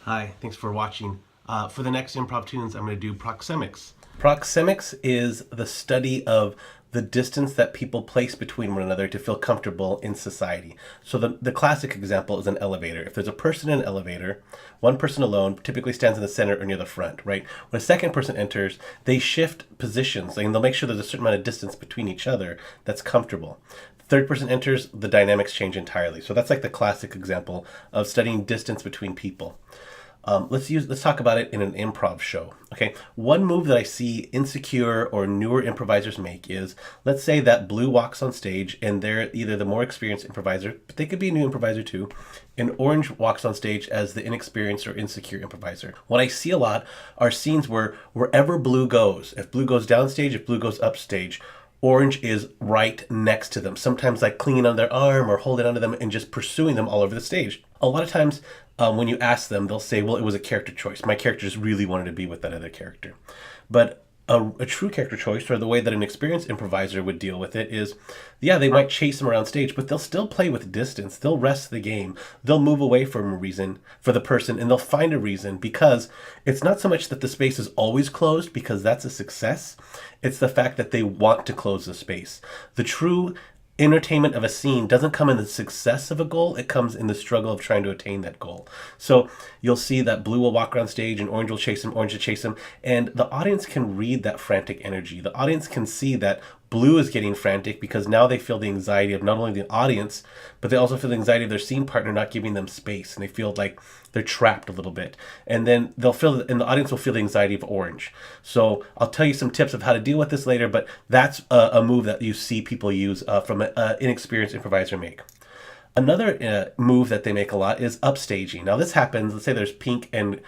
Hi, thanks for watching. For the next Improvtoons, I'm going to do Proxemics. Proxemics is the study of the distance that people place between one another to feel comfortable in society. So the classic example is an elevator. If there's a person in an elevator, one person alone typically stands in the center or near the front, right? When a second person enters, they shift positions and they'll make sure there's a certain amount of distance between each other that's comfortable. Third person enters, the dynamics change entirely. So that's like the classic example of studying distance between people. Let's talk about it in an improv show. Okay, one move that I see insecure or newer improvisers make is, let's say that Blue walks on stage and they're either the more experienced improviser, but they could be a new improviser too, and Orange walks on stage as the inexperienced or insecure improviser. What I see a lot are scenes where wherever Blue goes, if Blue goes downstage, if Blue goes upstage, Orange is right next to them, sometimes like clinging on their arm or holding onto them and just pursuing them all over the stage. A lot of times when you ask them, they'll say, well, it was a character choice. My character just really wanted to be with that other character. But a true character choice, or the way that an experienced improviser would deal with it, is, yeah, they might chase them around stage, but they'll still play with distance. They'll rest the game. They'll move away from a reason for the person, and they'll find a reason, because it's not so much that the space is always closed, because that's a success. It's the fact that they want to close the space. The true entertainment of a scene doesn't come in the success of a goal, it comes in the struggle of trying to attain that goal. So you'll see that Blue will walk around stage and Orange will chase him, Orange will chase him, and the audience can read that frantic energy. The audience can see that Blue is getting frantic because now they feel the anxiety of not only the audience, but they also feel the anxiety of their scene partner not giving them space, and they feel like they're trapped a little bit. And then they'll feel, and the audience will feel the anxiety of Orange. So I'll tell you some tips of how to deal with this later, but that's a move that you see people use from an inexperienced improviser make. Another move that they make a lot is upstaging. Now this happens, let's say there's Pink and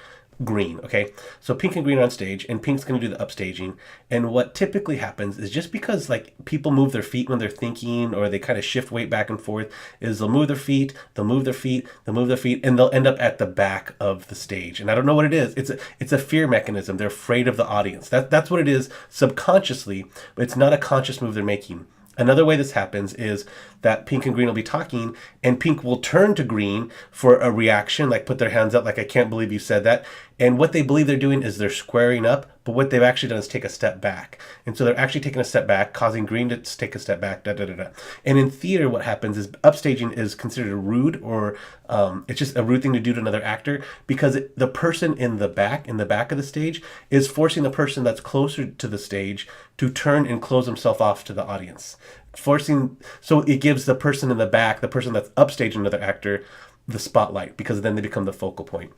Green, okay? So Pink and Green are on stage, and Pink's going to do the upstaging. And what typically happens is, just because like people move their feet when they're thinking, or they kind of shift weight back and forth, is they'll move their feet, they'll move their feet, they'll move their feet, and they'll end up at the back of the stage. And I don't know what it is. It's a fear mechanism. They're afraid of the audience. That's what it is subconsciously, but it's not a conscious move they're making. Another way this happens is that Pink and Green will be talking, and Pink will turn to Green for a reaction, like put their hands up, like, I can't believe you said that. And what they believe they're doing is they're squaring up, but what they've actually done is take a step back. And so they're actually taking a step back, causing Green to take a step back, da da da da. And in theater, what happens is upstaging is considered rude, or it's just a rude thing to do to another actor, because the person in the back of the stage, is forcing the person that's closer to the stage to turn and close himself off to the audience. So it gives the person in the back, the person that's upstaging another actor, the spotlight, because then they become the focal point.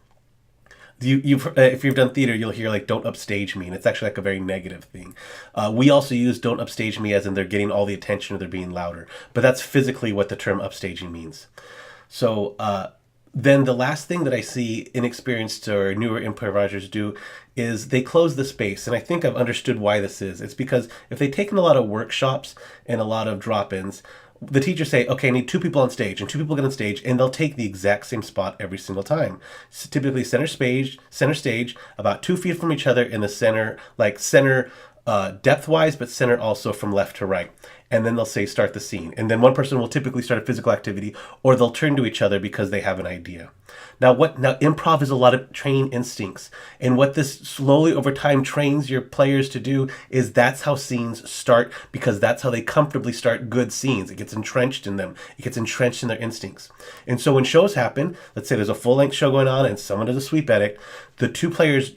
If you've done theater, you'll hear like, don't upstage me, and it's actually like a very negative thing. We also use don't upstage me as in they're getting all the attention or they're being louder, but that's physically what the term upstaging means. So then the last thing that I see inexperienced or newer improvisers do is they close the space. And I think I've understood why this is. It's because if they've taken a lot of workshops and a lot of drop-ins, the teachers say, okay, I need 2 people on stage, and 2 people get on stage, and they'll take the exact same spot every single time. So typically center stage, about 2 feet from each other in the center, like center depth-wise, but center also from left to right. And then they'll say, start the scene. And then one person will typically start a physical activity, or they'll turn to each other because they have an idea. Now improv is a lot of training instincts. And what this slowly over time trains your players to do is, that's how scenes start, because that's how they comfortably start good scenes. It gets entrenched in them. It gets entrenched in their instincts. And so when shows happen, let's say there's a full-length show going on and someone does a sweep edit, the 2 players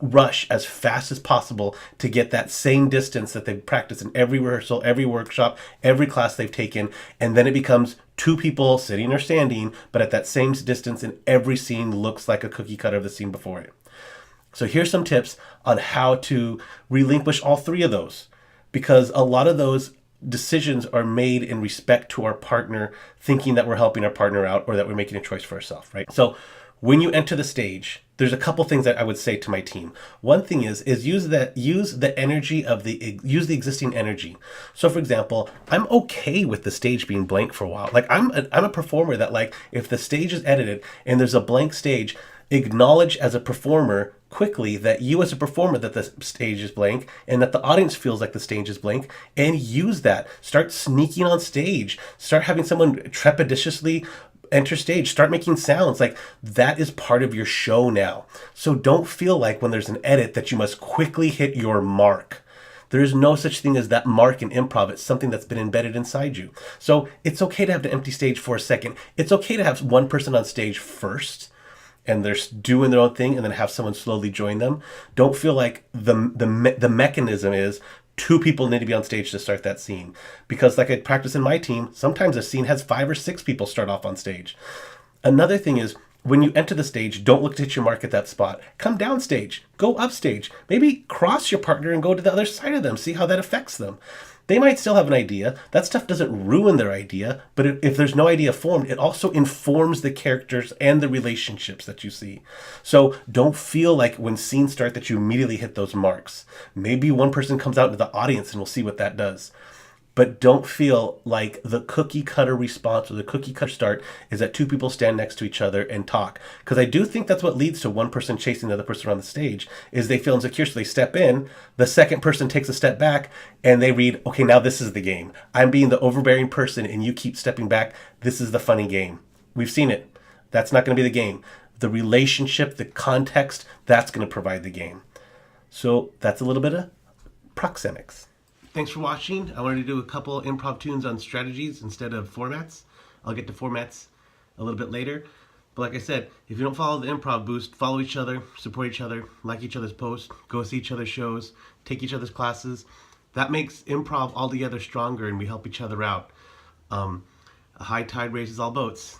rush as fast as possible to get that same distance that they've practiced in every rehearsal, every workshop, every class they've taken, and then it becomes 2 people sitting or standing, but at that same distance, and every scene looks like a cookie cutter of the scene before it. So here's some tips on how to relinquish all 3 of those, because a lot of those decisions are made in respect to our partner, thinking that we're helping our partner out, or that we're making a choice for ourselves, right? So when you enter the stage, there's a couple things that I would say to my team. One thing is use the energy of use the existing energy. So for example, I'm okay with the stage being blank for a while. Like I'm a performer that, like, if the stage is edited and there's a blank stage, acknowledge as a performer quickly that you as a performer, that the stage is blank and that the audience feels like the stage is blank, and use that. Start sneaking on stage. Start having someone trepidatiously enter stage, start making sounds. Like, that is part of your show now. So don't feel like when there's an edit that you must quickly hit your mark. There is no such thing as that mark in improv. It's something that's been embedded inside you. So it's okay to have an empty stage for a second. It's okay to have one person on stage first and they're doing their own thing, and then have someone slowly join them. Don't feel like the mechanism is two people need to be on stage to start that scene. Because like I practice in my team, sometimes a scene has 5 or 6 people start off on stage. Another thing is, when you enter the stage, don't look to hit your mark at that spot. Come down stage, go up stage, maybe cross your partner and go to the other side of them, see how that affects them. They might still have an idea. That stuff doesn't ruin their idea, but if there's no idea formed, it also informs the characters and the relationships that you see. So don't feel like when scenes start that you immediately hit those marks. Maybe one person comes out into the audience and we'll see what that does. But don't feel like the cookie cutter response or the cookie cutter start is that two people stand next to each other and talk. Because I do think that's what leads to one person chasing the other person around the stage, is they feel insecure, so they step in, the second person takes a step back, and they read, okay, now this is the game. I'm being the overbearing person and you keep stepping back. This is the funny game. We've seen it. That's not going to be the game. The relationship, the context, that's going to provide the game. So that's a little bit of proxemics. Thanks for watching. I wanted to do a couple Improvtoons on strategies instead of formats. I'll get to formats a little bit later. But like I said, if you don't follow the Improv Boost, follow each other, support each other, like each other's posts, go see each other's shows, take each other's classes. That makes improv altogether stronger and we help each other out. A high tide raises all boats.